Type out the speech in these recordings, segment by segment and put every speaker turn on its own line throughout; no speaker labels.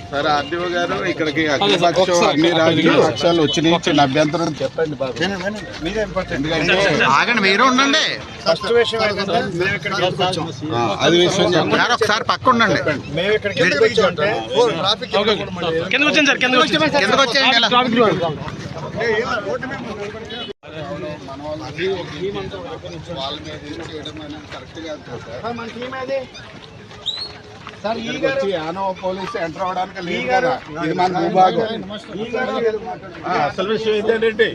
Sir RDO గారు ఇక్కడికి అన్ని రాజకీయ పక్షాలు వచ్చినాయి, చిన్న అభ్యంతరం చెప్పండి బాబు.
ఆగండి, మీరు ఉండండి.
ఫస్ట్ విషయం ఏంటంటే మేము ఇక్కడికి ఎందుకు వచ్చాం
అది విషయం చెప్పండి.
ఒకసారి పక్క ఉండండి.
మేము ఇక్కడికి ఎందుకు వచ్చామంటే ట్రాఫిక్
కిందకు వచ్చాను సార్, కిందకు వచ్చేయండి.
వాళ్ళ మీద చేయడం అనేది కరెక్ట్ కాదు సార్.
మన టీం అది
సార్ వచ్చి యానో పోలీసు ఎంటర్ అవడానికి లేదు కదా, ఇది మన భూభాగం. అసలు విషయం ఏంటంటే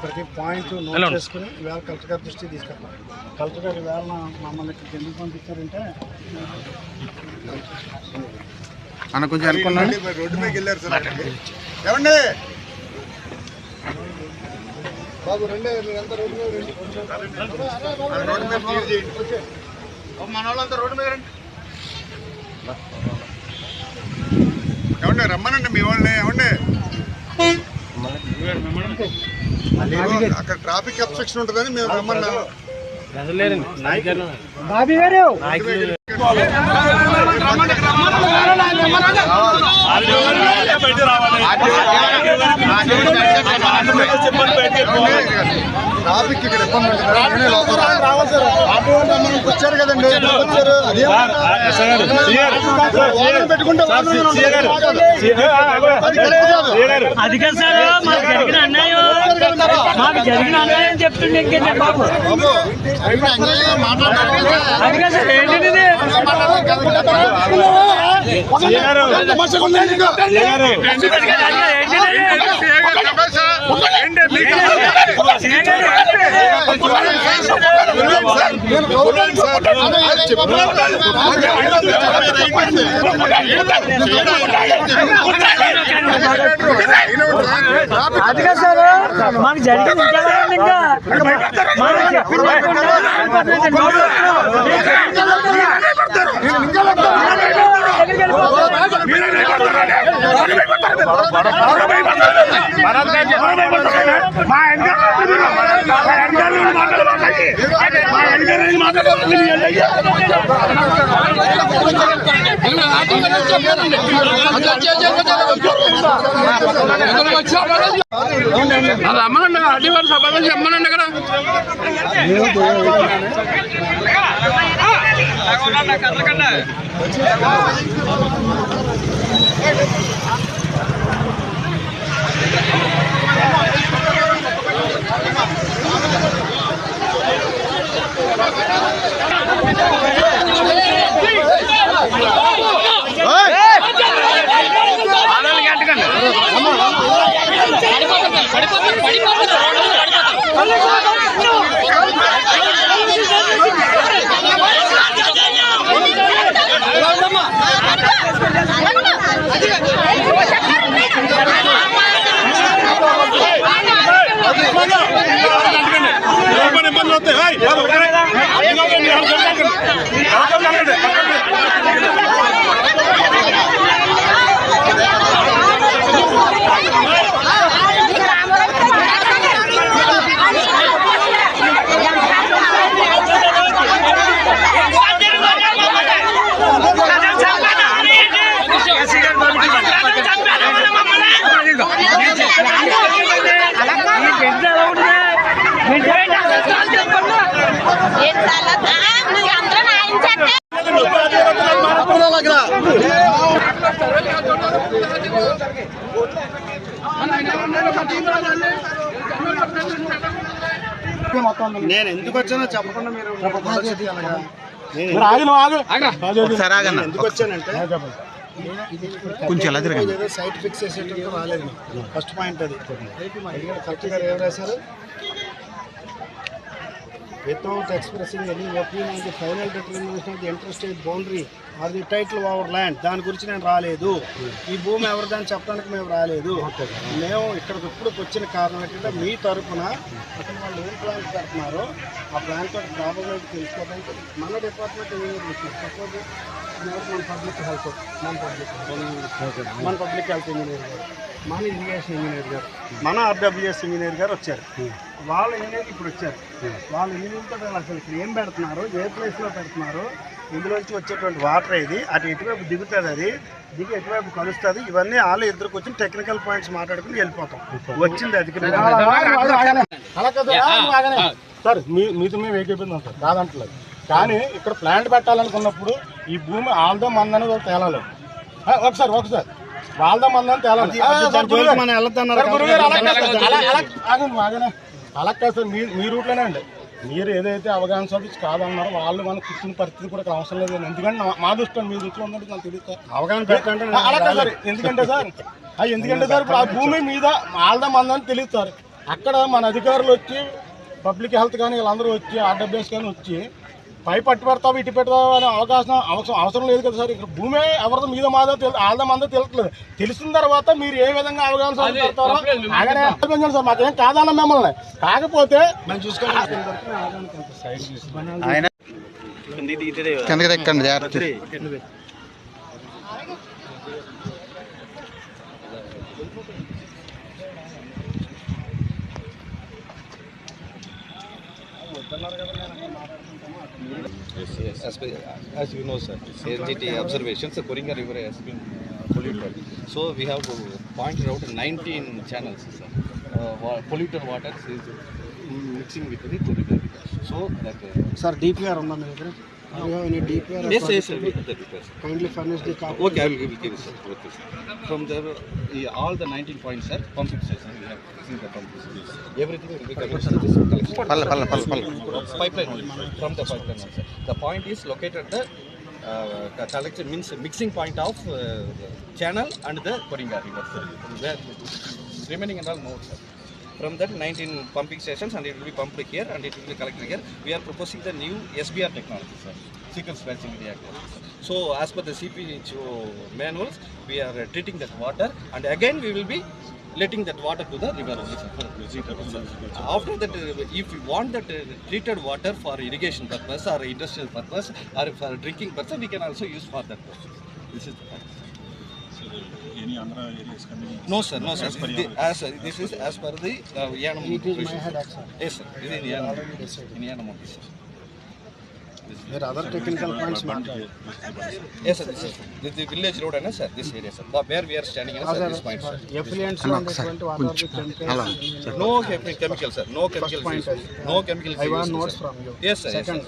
ప్రతి పాయింట్ నోట్ చేసుకుని ఇవాళ కలెక్టర్ గారి దృష్టికి తీసుకెళ్తాం. కలెక్టర్ గారు ఇవాళ మమ్మల్ని ఇక్కడికి ఎందుకు పంపించారంటే
అన్న కొంచెం అనుకున్నాండి.
రోడ్డు మీద వెళ్ళారు సార్. ఏమండి
బాబు రండి, మీరంతా రోడ్డు మీద రండి.
రోడ్డు మీద క్లియర్ చేయండి.
మన వాళ్ళంతా రోడ్డు మీద రండి.
ఏమండి రమ్మనండి మీ వాళ్ళని. ఏమండి అక్కడ ట్రాఫిక్ అబ్స్ట్రక్షన్ ఉంటుందని మేము రమ్మన్నా.
బాబీ గారు
ట్రాఫిక్ ఇక్కడ ఇబ్బంది వచ్చారు కదండి, వచ్చారు
అది కదా సార్, మాకు జరిగిన అన్యాయం, మాకు జరిగిన అన్యాయం చెప్తుండే ఇంకేంటే బాబు. అది కదా సార్, ఏంటి అది కదా సార్, మాకు జరిగింది ఇంకా
రమ్మనండి, అడ్డివారు సభ రమ్మనండి. అక్కడ
నేను ఎందుకు వచ్చానో చెప్పకుండా మీరు ఎందుకు వచ్చానంటే
కొంచెం ఎలా తిరగండి.
సైట్ ఫిక్స్ చేసేటట్టు రాలేదు. ఫస్ట్ పాయింట్ అది. కలెక్టర్ గారు ఏం రాశారు? without expressing any opinion on the final determination of the interstate boundary or the title of our land. దాని గురించి నేను రాలేదు. ఈ భూమి ఎవరిదని చెప్పడానికి మేము రాలేదు. మేము ఇక్కడికి ఇప్పుడు వచ్చిన కారణం ఏంటంటే మీ తరఫున అసలు వాళ్ళు ఏం ప్లాన్స్ పెడుతున్నారో ఆ ప్లాన్ తోటి ప్రాబ్లం ఏంటి తెలుసుకోవడానికి మన డిపార్ట్మెంట్ ఇంజనీర్ ఇచ్చారు. సపోజ్ మన పబ్లిక్ హెల్త్ మన పబ్లిక్ హెల్త్ ఇంజనీర్ గారు, మన ఇరిగేషన్ ఇంజనీర్ గారు, మన ఆర్డబ్ల్యూఎస్ ఇంజనీర్ గారు వచ్చారు. వాళ్ళ ఇంజనీర్ ఇప్పుడు వచ్చారు. వాళ్ళ ఇంజనీర్తో అసలు ఇక్కడ ఏం పెడుతున్నారు, ఏ ప్లేస్లో పెడుతున్నారు, ఇందులోంచి వచ్చేటువంటి వాటర్ ఇది అటు ఎటువైపు దిగుతుంది, అది దిగి ఎటువైపు కలుస్తుంది, ఇవన్నీ వాళ్ళు ఇద్దరికి వచ్చి టెక్నికల్ పాయింట్స్ మాట్లాడుకుని వెళ్ళిపోతాం. వచ్చింది అధికారి
సార్ మీతో మేము ఏకైపోయిందాం సార్, కాదంటలేదు. కానీ ఇక్కడ ప్లాంట్ పెట్టాలనుకున్నప్పుడు ఈ భూమి ఆల్దో మందని తేలాలి. ఒకసారి వాళ్ళదో మందని తేలాలి. అలా కాదు సార్, మీ రూట్లోనే అండి. మీరు ఏదైతే అవగాహన సభ్యులు కాదన్నారో వాళ్ళు మనం కూర్చున్న పరిస్థితి కూడా అవసరం లేదు. ఎందుకంటే మా దృష్టిలో మీ దృష్టిలో ఉందంటే నాకు తెలియదు సార్. అవగాహన పెట్టండి. అలా కాదు సార్, ఎందుకంటే సార్ ఇప్పుడు ఆ భూమి మీద ఆల్దో మందని తెలియదు సార్. అక్కడ మన అధికారులు వచ్చి పబ్లిక్ హెల్త్ కానీ వీళ్ళందరూ వచ్చి ఆర్డబ్ల్యూఎస్ కానీ వచ్చి పై పట్టు పెడతావు ఇటు పెడతావు అనే అవసరం లేదు కదా సార్. ఇక్కడ భూమి ఎవరిదో మీద మాదో ఆల్దో మందో తెలుస్తలేదు. తెలిసిన తర్వాత మీరు ఏ విధంగా అవగాహన పెడతారో అలాగే సార్. మాకేం కాదన్న మిమ్మల్ని, కాకపోతే మేము చూసుకోవాలి.
Yes. As you know, sir, SGT observations, the Koringa River has been polluted. So we have pointed out 19 channels, sir. Polluted water is mixing with the Koringa River. So that.
Sir, DPR on the matter. DPR?
Yes, sir.
Kindly furnish the copy.
Okay, I will give you, sir. Okay, sir. From there, all the 19 points, sir, pumping station, we have seen the pumping station. Everything will be coming to this collection. Pipeline only, from the pipeline only, sir. The point is located at the collection, means mixing point of channel and the Koringa River. Where remaining and all more, sir. From that 19 pumping stations, and it will be pumped here and it will be collected here. We are proposing the new SBR technology, sir. Sequence batching reactor. So as per the CPHO manuals, we are treating that water and again we will be letting that water to the river. After that, if we want that treated water for irrigation purpose or industrial purpose or for drinking purpose, we can also use for that purpose. This is the point.
Any other areas coming?
No, sir. This is as per the Yanam.
It is my headache, sir.
Yes, sir. This is in Yanam.
There are other technical points matter.
Yes, sir. This is the village road, and sir, this area, sir. Where we are standing, sir, this point, sir.
Effluents on the front, what are the chemicals?
No chemical, sir. No chemical. No chemical.
I want notes from you.
Yes, sir.
Second,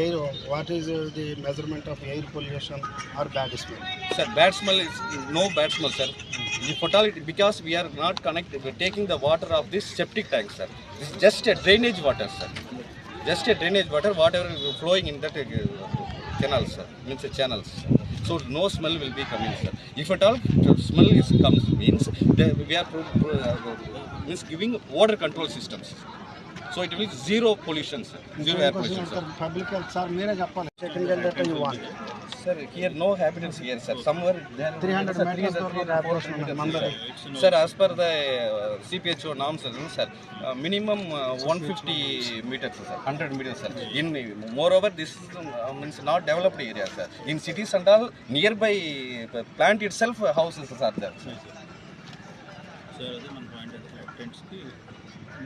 air. What is the measurement of air pollution or bad smell?
Sir, bad smell is no bad smell, sir. The fatality, because we are not connected, we are taking the water of this septic tank, sir. This is just a drainage water, sir. Just a drainage water, whatever is flowing in that canals, sir, means channels. So no smell will be coming, sir. If at all smell comes, means we are means giving water control systems. So it will be zero pollution, sir. Zero air pollution, sir.
Public health, sir. Technical data you want.
Sir, here no habitants here, sir. Somewhere there
300 meters
sir, as per the CPHO norms, sir, minimum 150 meters, sir, 100 meters, sir. In moreover, this means not developed area, sir. In cities and all, nearby plant itself, houses are there.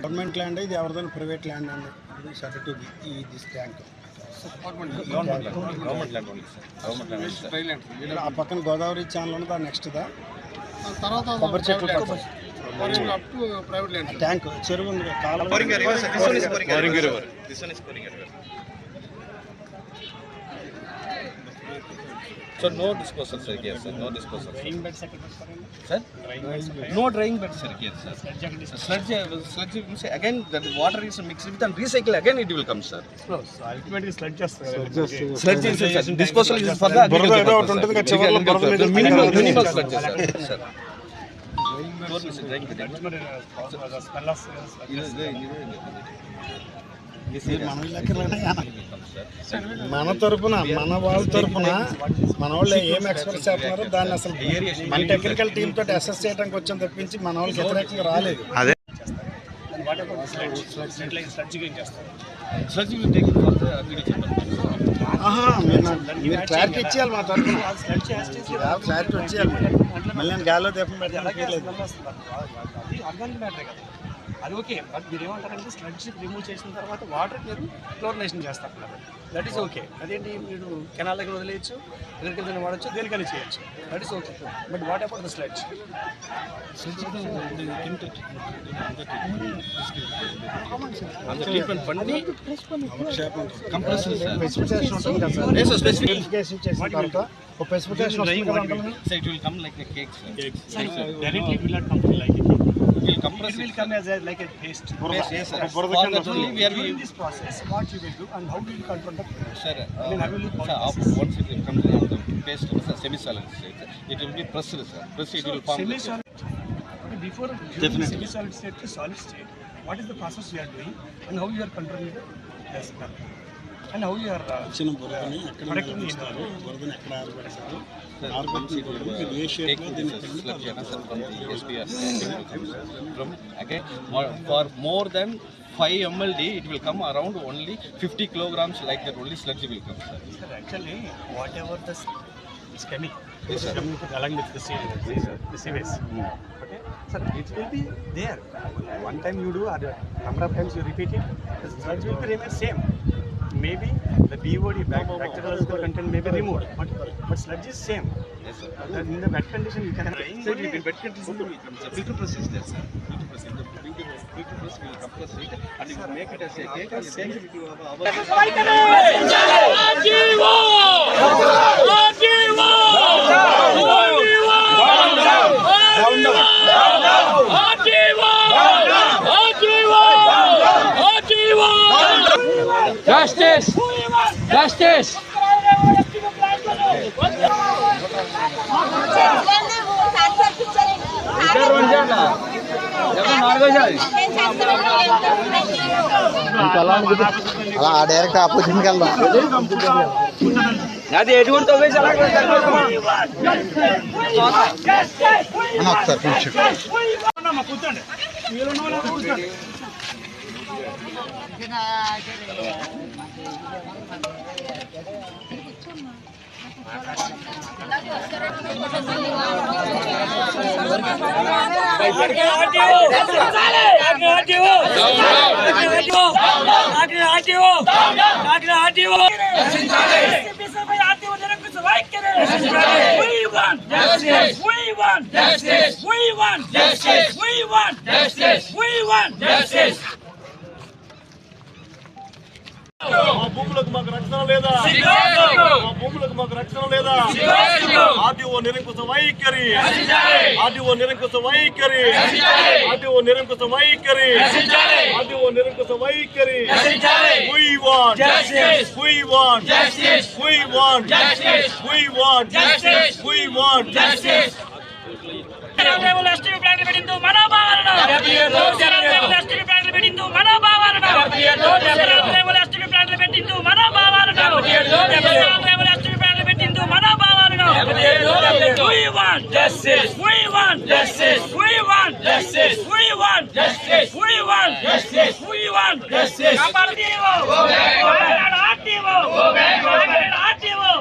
Government land, ఇది ఎవరిదైనా private land అండి. Sort to be this tank.
Government land only, sir. Government land, sir.
ఆ పక్కన Godavari channel ఉన్నది, ఆ next దా కొబ్బరి చెట్లు tank చెరువు ఉంది.
Koringa River, sir. This one is Koringa River. This one is Koringa River. So no disposal, sir, here, sir. No disposal. Sir? No drying beds, sir, here, sir. Sludge means again that water is mixed with and recycle again it will come, sir.
Ultimately sludge is
disposal is for the minimal sludge, sir.
మన తరపున మన వాళ్ళ తరపున మన వాళ్ళు ఏం express చేస్తున్నారో దాన్ని అసలు మన టెక్నికల్ టీమ్ తోటి అసెస్ చేయడానికి వచ్చాం తప్పించి మన వాళ్ళకి వ్యతిరేకంగా రాలేదు.
అదే
మీరు క్లారిటీ ఇచ్చేయాలి మా తరఫున, క్లారిటీ వచ్చేయాలి. మళ్ళీ నేను గాల్లో దీపం పెట్టలేదు.
అది ఓకే, బట్ మీరు ఏమంటారంటే స్లడ్జ్ రిమూవ్ చేసిన తర్వాత వాటర్ మీరు క్లోరినేషన్ చేస్తారు, దట్ ఈస్ ఓకే. అదేంటి మీరు కెనాల్ దగ్గర వదిలేయచ్చు, ఎక్కడికి వాడచ్చు, దేనికైనా చేయొచ్చు, that is okay. But what about the sludge? It will come as like a paste.
Yes, sir.
For that only we are in this process. What you will do and how do you control the pressure?
Sir, once it comes to the paste, semi-solid state, it will be pressed, sir. Pressed, it will form.
Semi-solid. Okay, before semi-solid state to solid state, what is the process you are doing and how you are controlling the smell? And how you are protecting the environment?
From again, for more than 5 mld, it will come around only 50 kilograms, like that only sludge will come, sir.
Sir, actually, whatever the chemical,
Yes, sir.
along with the sewage, okay, sir, it will be there. One time you do, or number of times you repeat it, the sludge will be remain same. Maybe the BOD bacteriological content may be removed, but sludge is same.
Yes, sir.
In the wet condition, you can.
So in wet condition, filter press is there, sir. Filter press will compress it and it will make it as a cake and then it will have
Justice! Justice!
అలా direct ఆపోజిట్కి వెళ్దాం.
అది ఎటువంటి
ఒకసారి కొంచెం
కూర్చోండి, మీరు కూర్చోండి.
మా భూములకు మాకు రక్షణ లేదా? మా భూములకు మాకు రక్షణ లేదా? ఆర్డీఓ నిరంకుశ వైఖరి, ఆర్డీఓ నిరంకుశ వైఖరి, ఆర్డీఓ నిరంకుశ వైఖరి, ఆర్డీఓ నిరంకుశ వైఖరి. We want justice. We want justice. We want justice. We want justice. We want justice.
పెట్టింది మనోభావాలను పెట్టింది మనోభావాలను పెట్టింది మనోభావాలను పెట్టింది మనోభావాలను. We want justice. We want justice. We want justice. We want justice. We want justice. We want justice. కాపాడతీవో RTO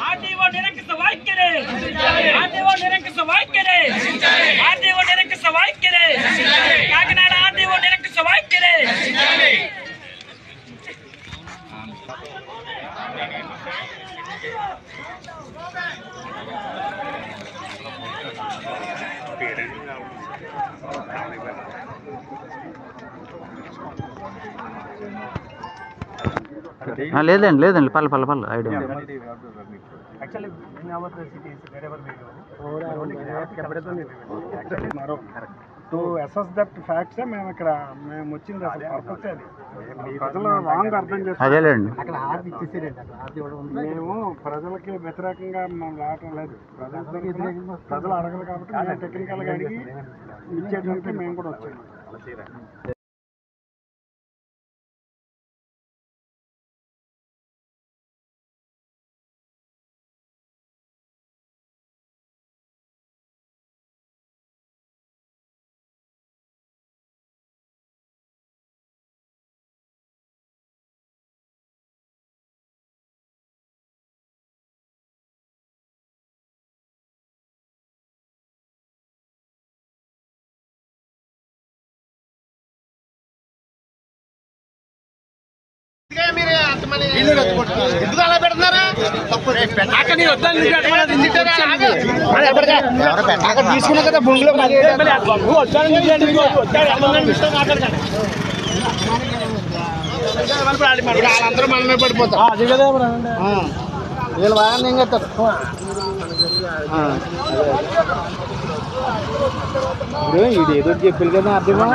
RTO నిరంకుశ వైఖరి, ఆర్టీఓ నిరంకుశ వైఖరి, ఆర్టీఓ నిరంకుశ వైఖరి, కాకినాడ ఆర్టీఓ నిరంకుశ వైఖరి.
లేదండి లేదండి పల్ల idea.
Actually, in our cities, wherever we go, to assess that facts, మేము ఇక్కడ వచ్చింది అసలు పర్పస్ అది. ప్రజలు రాంగ్ అర్థం చేస్తారు.
అదేలేండి.
మేము ప్రజలకి వ్యతిరేకంగా మనం రావటం లేదు. ప్రజలు అడగదు కాబట్టి మేము టెక్నికల్గా అడిగి ఇచ్చేటువంటి మేము కూడా వచ్చాము.
ఎందుకు అలా పెడుతున్నారా? అక్కడ తీసుకున్నా కదా భూమిలో వాళ్ళందరూ మనమే పడిపోతాం. వీళ్ళు వాడిని ఏం చెప్తారు? ఇది ఏదో చెప్పారు కదా అర్థమా?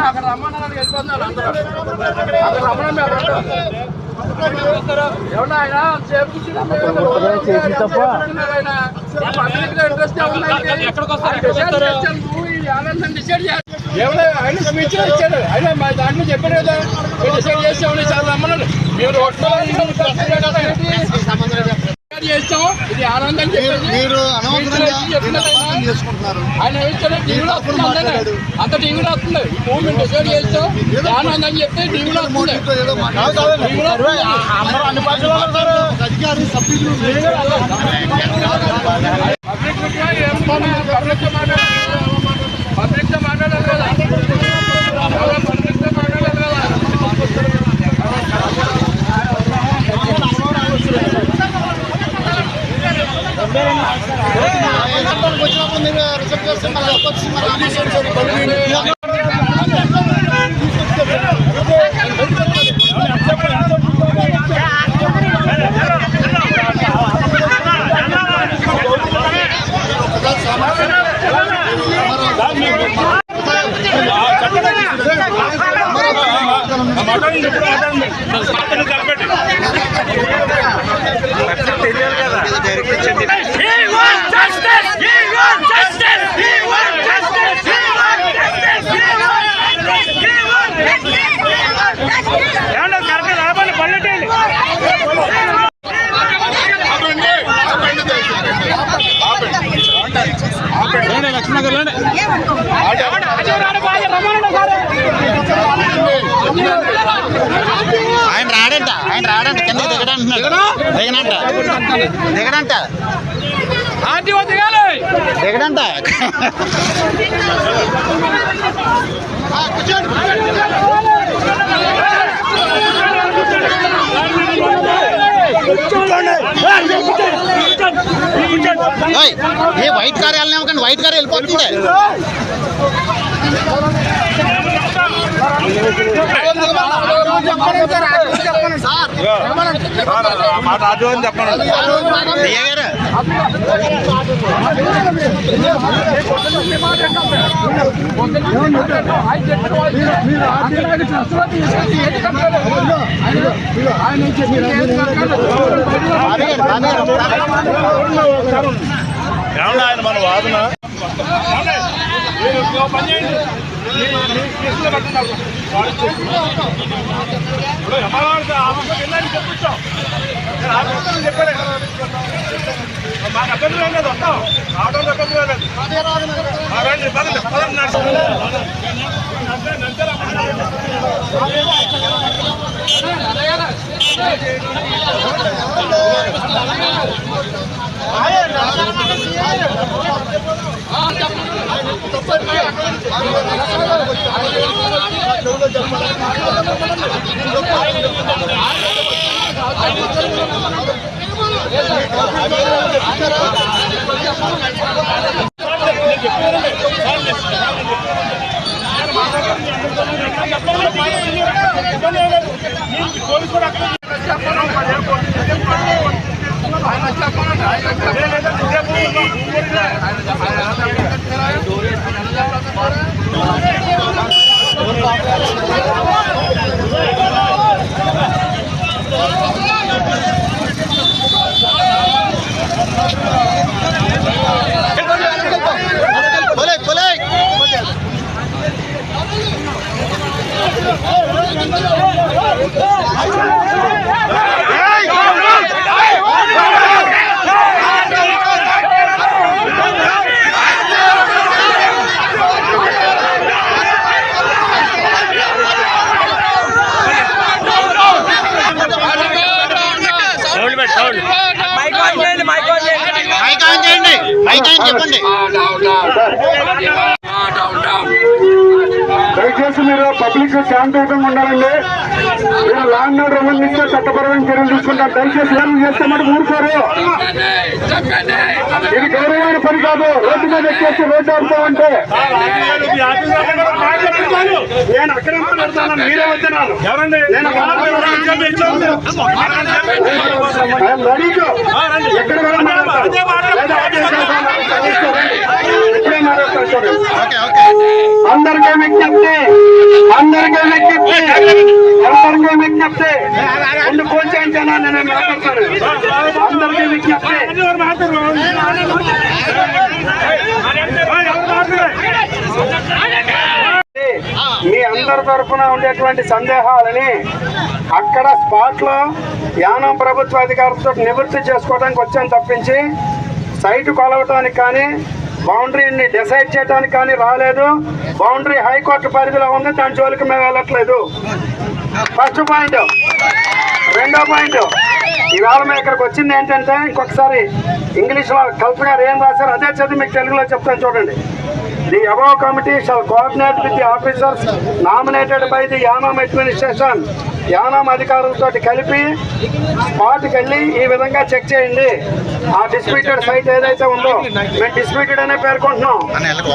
చేసి తప్ప ఆయన స్పీచ్ ఇచ్చాడు. ఆయన మా దాంట్లో చెప్పాడు కదా డిసైడ్ చేస్తామని చాలా రమ్మన్నాడు. మేము చేస్తాం. ఇది ఆనందం మీరు ఆయన టీవీలో వస్తుంది. అంత టీవీలో వస్తుంది. ఈ మూమెంట్ డిసైడ్ చేస్తాం ఆనందం చెప్తే టీవీలో వస్తుంది. పబ్లిక్ మాట్లాడాలి కదా.
ఆయన రాడంట కిందకి దిగడంటున్నాడు. దిగడంట ఏ వైట్ కార్ వెళ్ళినాము కానీ వైట్ కార్ వెళ్ళిపోతుంది.
రాజు అని చెప్పండి. ఏమన్నా ఆయన మన వాదన చెప్పారు. మాకు అభ్యంతరం లేదు. వస్తాం ఆటోలు అభ్యంతరం లేదు. చెప్పండి.
దయచేసి మీరు పబ్లిక్ శాంతియుతంగా ఉండాలండి. మీరు ల్యాండ్ ఆర్డర్ ఉల్లంఘిస్తే చట్టపరమైన చర్యలు తీసుకుంటారు. దయచేసి ఏం చేస్తే మరి ఊరుకోరు. ఇది గౌరవమైన పని కాదు. రోడ్డు మీద ఎక్కేసి రోడ్డు ఆడుతామంటే నేను అక్కడ పెడతాను, మీరే వద్దన్నాను. నేను ఎక్కడ అందరికీ విజ్ఞప్తి, అందరికీ విజ్ఞప్తి, అందరికీ విజ్ఞప్తి. ముందు పోల్చేంటేనా నేను మాట్లాడతాను. అందరికీ విజ్ఞప్తి. మీ అందరి తరఫున ఉండేటువంటి సందేహాలని అక్కడ స్పాట్ లో యానం ప్రభుత్వ అధికారులతో నివృత్తి చేసుకోవడానికి వచ్చాను తప్పించి సైటు కొలవటానికి కానీ బౌండరీని డిసైడ్ చేయడానికి కానీ రాలేదు. బౌండరీ హైకోర్టు పరిధిలో ఉంది, దాని జోలికి మేము వెళ్ళట్లేదు. First point. రెండో పాయింట్, ఇవాళ మేము ఇక్కడికి వచ్చింది ఏంటంటే, ఇంకొకసారి ఇంగ్లీష్లో కలెక్టర్ గారు ఏం రాశారు అదే చదివి మీకు తెలుగులో చెప్తాను చూడండి. The above committee shall coordinate with the officers nominated by the Yanam administration. Yanam అధికారులతో కలిపి స్పాట్కి వెళ్ళి ఈ విధంగా చెక్ చేయండి. ఆ డిస్ప్యూటెడ్ సైట్ ఏదైతే ఉందో, మేము డిస్ప్యూటెడ్ అనే పేర్కొంటున్నాం.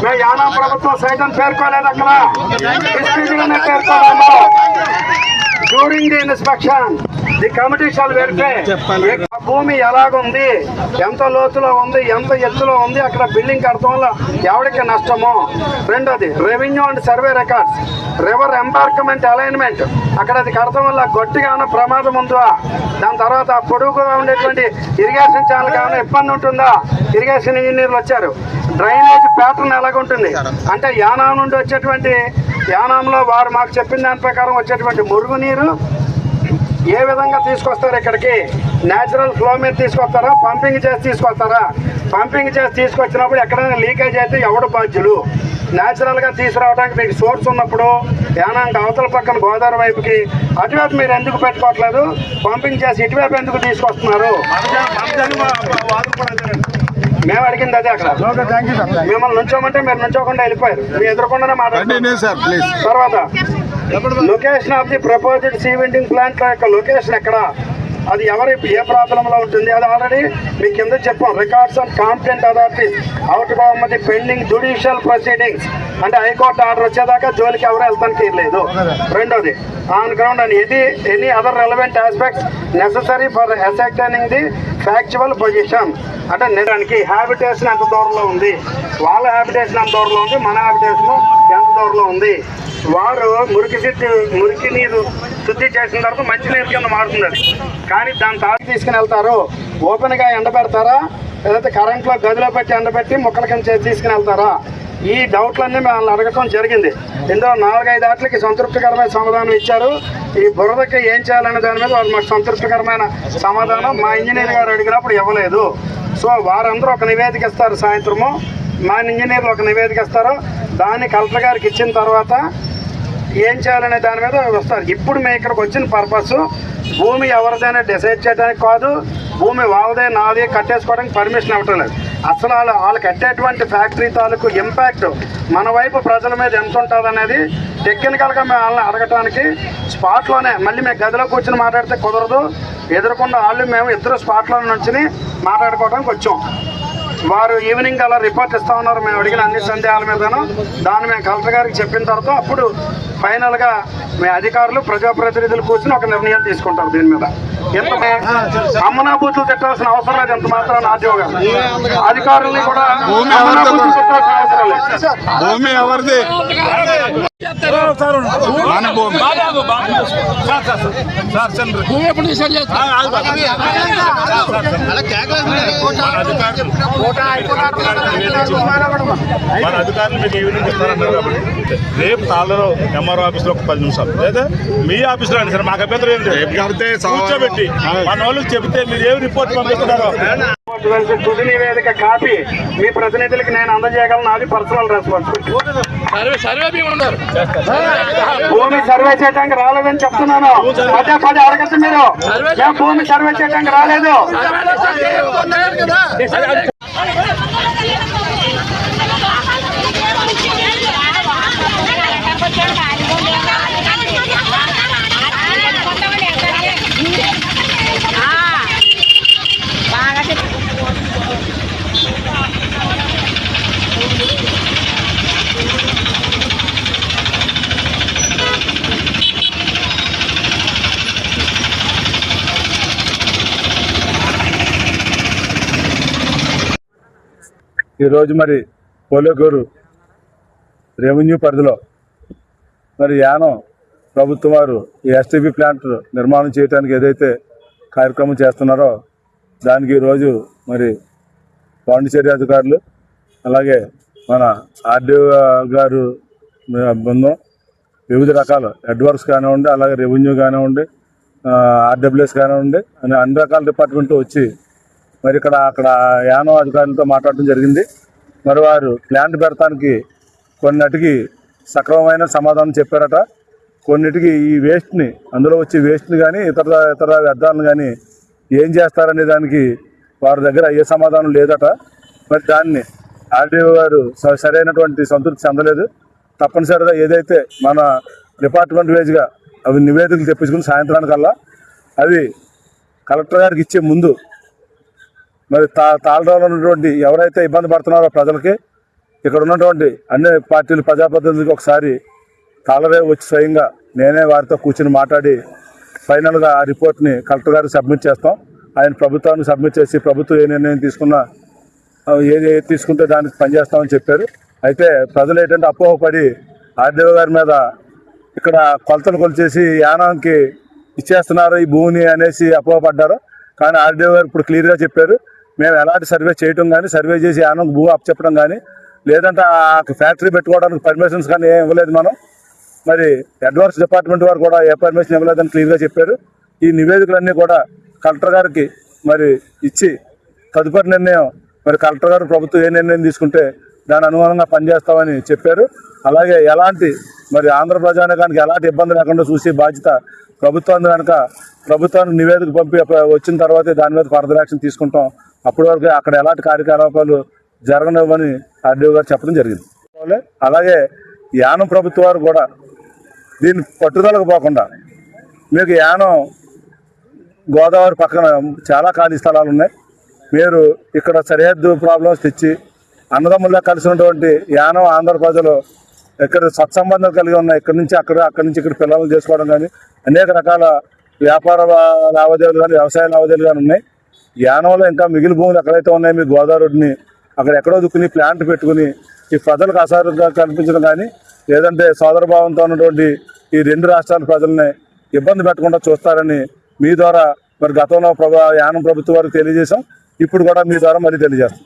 మేము యానాం ప్రభుత్వం సైట్ అని పేర్కోలేదు, అక్కడ డిస్ప్యూటెడ్ అనే పేర్కొన్నాము. During the inspection the committee shall verify భూమి ఎలాగుంది, ఎంత లోతులో ఉంది, ఎంత ఎత్తులో ఉంది, అక్కడ బిల్డింగ్ కడటం వల్ల ఎవరికి నష్టమో. రెండోది revenue and survey records, river embarkment alignment, అక్కడ అది కడటం వల్ల గట్టిగా ఉన్న ప్రమాదం ఉందా, దాని తర్వాత పొడుగుగా ఉండేటువంటి ఇరిగేషన్ ఛానల్ ఏమైనా ఇబ్బంది ఉంటుందా, ఇరిగేషన్ ఇంజనీర్లు వచ్చారు. డ్రైనేజ్ ప్యాటర్న్ ఎలాగుంటుంది అంటే యానాం నుండి వచ్చేటువంటి, యానాంలో వారు మాకు చెప్పిన దాని ప్రకారం వచ్చేటువంటి మురుగునీరు ఏ విధంగా తీసుకొస్తారు, ఇక్కడికి న్యాచురల్ ఫ్లో మీద తీసుకొస్తారా, పంపింగ్ చేసి తీసుకొస్తారా. పంపింగ్ చేసి తీసుకొచ్చినప్పుడు ఎక్కడైనా లీకేజ్ అయితే ఎవడు బాధ్యులు. న్యాచురల్గా తీసుకురావడానికి మీకు సోర్స్ ఉన్నప్పుడు యానాంకి అవతల పక్కన గోదావరి వైపుకి అటువైపు మీరు ఎందుకు పెట్టుకోవట్లేదు, పంపింగ్ చేసి ఇటువైపు ఎందుకు తీసుకొస్తున్నారు. మేము అడిగింది అదే. అక్కడ మిమ్మల్ని నుంచోమంటే మీరు నుంచోకుండా వెళ్ళిపోయారు, మీ ఎదురుకుండానే మాట్లాడుతున్నారు. తర్వాత లొకేషన్ ఆఫ్ ది ప్రపోజ్డ్ సీవెంటింగ్ ప్లాంట్ యొక్క లొకేషన్ ఎక్కడ, అది ఎవరి ఏ ప్రాబ్లంలో ఉంటుంది, అది ఆల్రెడీ మీకు కింద చెప్పాం. Records and competent authorities out of the pending judicial proceedings, అంటే హైకోర్టు ఆర్డర్ వచ్చేదాకా జోలికి ఎవరు వెళ్తానికి లేదు. రెండోది ఆన్ గ్రౌండ్ అని any other relevant aspects necessary for ascertaining the factual position, అంటే నిజానికి హ్యాబిటేషన్ ఎంత దూరంలో ఉంది, వాళ్ళ హ్యాబిటేషన్ ఎంత దూరంలో ఉంది, మన హ్యాబిటేషన్ ఎంత దూరంలో ఉంది. వారు మురికి నీరు శుద్ధి చేసిన తర్వాత మంచినీరు కింద మారుతుంది అది, కానీ దాన్ని తాగి తీసుకుని వెళ్తారు. ఓపెన్గా ఎండబెడతారా, లేకపోతే కరెంట్లో గదిలో పెట్టి ఎండబెట్టి మొక్కల కింద తీసుకుని వెళ్తారా, ఈ డౌట్లన్నీ మేము అడగటం జరిగింది. ఇందులో 4-5 ఆటలకి సంతృప్తికరమైన సమాధానం ఇచ్చారు. ఈ బురదకి ఏం చేయాలనే దాని మీద వాళ్ళు మాకు సంతృప్తికరమైన సమాధానం మా ఇంజనీర్ గారు అడిగినప్పుడు ఇవ్వలేదు. సో వారందరూ ఒక నివేదిక ఇస్తారు, సాయంత్రము మా ఇంజనీర్లు ఒక నివేదిక ఇస్తారు. దాన్ని కలెక్టర్ గారికి ఇచ్చిన తర్వాత ఏం చేయాలనే దాని మీద వస్తారు. ఇప్పుడు మేము ఇక్కడికి వచ్చిన పర్పస్ భూమి ఎవరిదైనా డిసైడ్ చేయడానికి కాదు, భూమి వాళ్ళదే నాదే కట్టేసుకోవడానికి పర్మిషన్ ఇవ్వటం లేదు. అసలు వాళ్ళు కట్టేటువంటి ఫ్యాక్టరీ తాలూకు ఇంపాక్ట్ మన వైపు ప్రజల మీద ఎంత ఉంటుంది అనేది టెక్నికల్గా మేము వాళ్ళని అడగటానికి స్పాట్లోనే, మళ్ళీ మేము గదిలో కూర్చొని మాట్లాడితే కుదరదు, ఎదురుకుండా వాళ్ళు మేము ఇద్దరు స్పాట్లో నుంచి మాట్లాడుకోవడానికి వచ్చాం. వారు ఈవినింగ్ అలా రిపోర్ట్ ఇస్తా ఉన్నారు మేము అడిగిన అన్ని సందేహాల మీదను. దాన్ని మేము కలెక్టర్ గారికి చెప్పిన తర్వాత అప్పుడు ఫైనల్గా మీ అధికారులు ప్రజాప్రతినిధులు కూర్చొని ఒక నిర్ణయం తీసుకుంటారు దీని మీద. ఎంత అమ్మనాభూతులు తిట్టాల్సిన అవసరం లేదు, ఎంత మాత్రం ఆర్టీఓ గారు అధికారుల్ని కూడా అమ్మనాభూతులు తిట్టాల్సిన అవసరం లేదు.
భూమి ఎవరిది? మన భూమి.
మన అధికారులు మీకు ఈవినింగ్ ఇస్తారన్నారు కాబట్టి రేపు తాళ్ళలో ఎంఆర్ఓ ఆఫీస్లో ఒక 10 నిమిషాలు, లేదా మీ ఆఫీస్లో అండి సార్, మాకు అభ్యంతరం ఏం లేదు. కూర్చోబెట్టి మన వాళ్ళకి చెబితే మీరు ఏం రిపోర్ట్ పంపిస్తున్నారో
తుది నివేదిక కాపీ మీ ప్రతినిధులకి నేను అందజేయగలను, నాది పర్సనల్ రెస్పాన్సిబిలిటీ. భూమి సర్వే చేయడానికి రాలేదని చెప్తున్నాను, పదే అడగచ్చు మీరు. మేము భూమి సర్వే చేయడానికి రాలేదు.
Gracias. ఈరోజు మరి పోలేకూరు రెవెన్యూ పరిధిలో మరి యానం ప్రభుత్వం వారు ఈ ఎస్టీపీ ప్లాంట్ నిర్మాణం చేయడానికి ఏదైతే కార్యక్రమం చేస్తున్నారో దానికి ఈరోజు మరి పాండిచేరి అధికారులు అలాగే మన ఆర్డీఓ గారు బృందం వివిధ రకాల అడ్వర్క్స్ కానివ్వండి, అలాగే రెవెన్యూ కానివ్వండి, ఆర్డబ్ల్యూఎస్ కానివ్వండి అని అన్ని రకాల డిపార్ట్మెంట్ వచ్చి మరి అక్కడ యానం అధికారులతో మాట్లాడడం జరిగింది. మరి వారు ప్లాంట్ పెడతానికి కొన్నిటికి సక్రమమైన సమాధానం చెప్పారట. కొన్నిటికి ఈ వేస్ట్ని, అందులో వచ్చే వేస్ట్ని కానీ ఇతర వ్యర్థాలను కానీ ఏం చేస్తారనే దానికి వారి దగ్గర ఏ సమాధానం లేదట. మరి దాన్ని ఆర్డీఓ గారు సరైనటువంటి సంతృప్తి చెందలేదు. తప్పనిసరిగా ఏదైతే మన డిపార్ట్మెంట్ వైజ్గా అవి నివేదికలు తెప్పించుకుని సాయంత్రానికల్లా అవి కలెక్టర్ గారికి ఇచ్చే ముందు మరి తాళరాలో ఉన్నటువంటి ఎవరైతే ఇబ్బంది పడుతున్నారో ప్రజలకి, ఇక్కడ ఉన్నటువంటి అన్ని పార్టీలు ప్రజాప్రతినిధులకు ఒకసారి తాళరే వచ్చి స్వయంగా నేనే వారితో కూర్చుని మాట్లాడి ఫైనల్గా ఆ రిపోర్ట్ని కలెక్టర్ గారికి సబ్మిట్ చేస్తాం. ఆయన ప్రభుత్వానికి సబ్మిట్ చేసి ప్రభుత్వం ఏ నిర్ణయం తీసుకున్నా ఏది తీసుకుంటే దానికి పనిచేస్తామని చెప్పారు. అయితే ప్రజలు ఏంటంటే అపోహపడి ఆర్డీఓ గారి మీద ఇక్కడ కొలతలు కొలిచేసి యానానికి ఇచ్చేస్తున్నారు ఈ భూమిని అనేసి అపోహపడ్డారు. కానీ ఆర్డీఓ గారు ఇప్పుడు క్లియర్గా చెప్పారు, మేము ఎలాంటి సర్వే చేయటం కానీ, సర్వే చేసి యానానికి భూమి అప్పచెప్పడం కానీ, లేదంటే ఆ ఫ్యాక్టరీ పెట్టుకోవడానికి పర్మిషన్స్ కానీ ఏం ఇవ్వలేదు మనం. మరి అడ్వాన్స్ డిపార్ట్మెంట్ వారు కూడా ఏ పర్మిషన్ ఇవ్వలేదని క్లియర్గా చెప్పారు. ఈ నివేదికలన్నీ కూడా కలెక్టర్ గారికి మరి ఇచ్చి తదుపరి నిర్ణయం మరి కలెక్టర్ గారు ప్రభుత్వం ఏ నిర్ణయం తీసుకుంటే దాని అనుగుణంగా పనిచేస్తామని చెప్పారు. అలాగే ఎలాంటి మరి ఆంధ్ర ప్రజానికానికి ఎలాంటి ఇబ్బంది లేకుండా చూసే బాధ్యత ప్రభుత్వాన్ని కనుక ప్రభుత్వానికి నివేదిక పంపి వచ్చిన తర్వాతే దాని మీద ఫర్దర్ యాక్షన్ తీసుకుంటాం. అప్పటి వరకు అక్కడ ఎలాంటి కార్యకలాపాలు జరగనివ్వని ఆర్డీఓ గారు చెప్పడం జరిగింది. అలాగే యానం ప్రభుత్వం వారు కూడా దీన్ని పట్టుదలకు పోకుండా మీకు యానం గోదావరి పక్కన చాలా ఖాళీ స్థలాలు ఉన్నాయి, మీరు ఇక్కడ సరిహద్దు ప్రాబ్లమ్స్ తెచ్చి అన్నదమ్ముల్లా కలిసినటువంటి యానం ఆంధ్ర ప్రజలు ఇక్కడ సత్సంబంధాలు కలిగి ఉన్నాయి. ఇక్కడి నుంచి అక్కడి నుంచి ఇక్కడ పిల్లలు చేసుకోవడం కానీ అనేక రకాల వ్యాపార లావాదేవీలు కానీ వ్యవసాయ లావాదేవీలు కానీ ఉన్నాయి. యానంలో ఇంకా మిగిలిన భూములు ఎక్కడైతే ఉన్నాయో మీ గోదావరిని అక్కడ ఎక్కడో దుక్కుని ప్లాంట్ పెట్టుకుని ఈ ప్రజలకు అసారుగా కల్పించడం కానీ, లేదంటే సోదరభావంతో ఉన్నటువంటి ఈ రెండు రాష్ట్రాల ప్రజల్ని ఇబ్బంది పెట్టకుండా చూస్తారని మీ ద్వారా మరి గతంలో యానం ప్రభుత్వం వారికి తెలియజేశాం. ఇప్పుడు కూడా మీ ద్వారా మళ్ళీ తెలియజేస్తాం.